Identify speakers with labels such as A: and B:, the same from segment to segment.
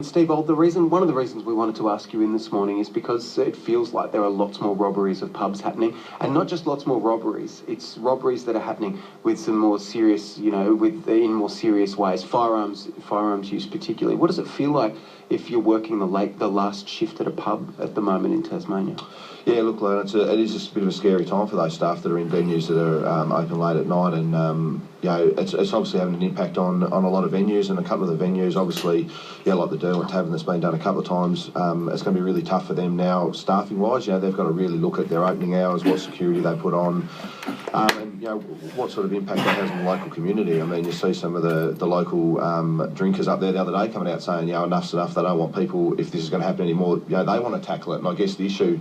A: Steve, one of the reasons we wanted to ask you in this morning is because it feels like there are lots more robberies of pubs happening, and not just lots more robberies. It's robberies that are happening with some more serious, in more serious ways. Firearms use particularly. What does it feel like if you're working the last shift at a pub at the moment in Tasmania?
B: Yeah, look, Leon, it is just a bit of a scary time for those staff that are in venues that are open late at night, and it's obviously having an impact on a lot of venues, and a couple of the venues, obviously, like the Derwent Tavern that's been done a couple of times, it's going to be really tough for them now, staffing-wise. They've got to really look at their opening hours, what security they put on, and what sort of impact that has on the local community. I mean, you see some of the local drinkers up there the other day coming out saying, enough's enough. They don't want people, if this is going to happen anymore, they want to tackle it. And I guess the issue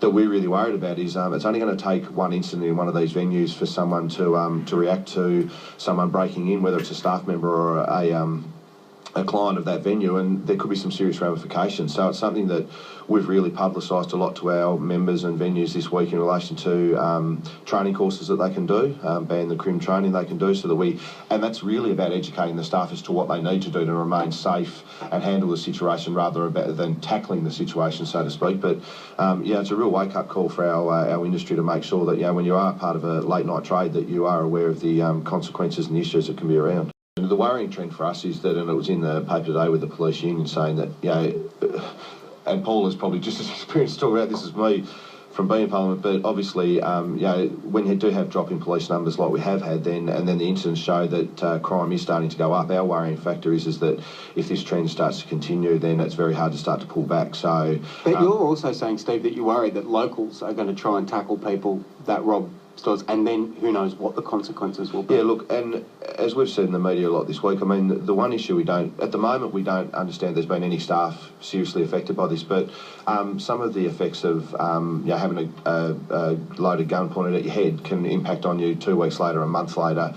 B: that we're really worried about is it's only going to take one incident in one of these venues for someone to react to someone breaking in, whether it's a staff member or a client of that venue, and there could be some serious ramifications. So it's something that we've really publicised a lot to our members and venues this week in relation to training courses that they can do, ban the crim training they can do, and that's really about educating the staff as to what they need to do to remain safe and handle the situation rather than tackling the situation, so to speak. But it's a real wake-up call for our industry to make sure that when you are part of a late-night trade that you are aware of the consequences and issues that can be around. And the worrying trend for us is that, and it was in the paper today with the police union saying that, and Paul is probably just as experienced to talk about this as me from being in Parliament, but obviously, when you do have drop in police numbers like we have had and then the incidents show that crime is starting to go up, our worrying factor is that if this trend starts to continue, then it's very hard to start to pull back. So,
A: but you're also saying, Steve, that you worry that locals are going to try and tackle people that rob stores, and then who knows what the consequences will be.
B: Yeah, look, and as we've said in the media a lot this week, I mean, the one issue at the moment, we don't understand there's been any staff seriously affected by this, but some of the effects of having a loaded gun pointed at your head can impact on you 2 weeks later, a month later,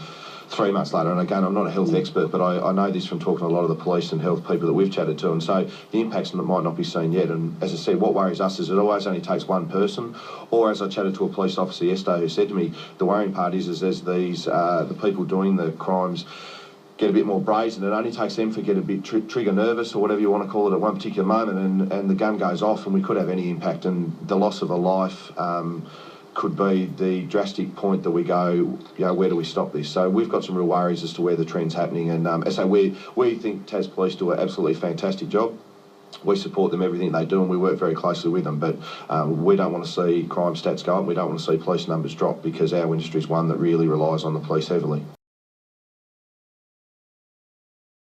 B: 3 months later. And again, I'm not a health expert, but I know this from talking to a lot of the police and health people that we've chatted to, and so the impacts might not be seen yet. And as I said, what worries us is it always only takes one person, or as I chatted to a police officer yesterday who said to me, the worrying part is as these the people doing the crimes get a bit more brazen, it only takes them to get a bit trigger nervous or whatever you want to call it at one particular moment, and the gun goes off, and we could have any impact, and the loss of a life could be the drastic point that we go, where do we stop this? So we've got some real worries as to where the trend's happening, and as I say, we think Tas Police do an absolutely fantastic job. We support them, everything they do, and we work very closely with them, but we don't want to see crime stats go up, we don't want to see police numbers drop, because our industry is one that really relies on the police heavily.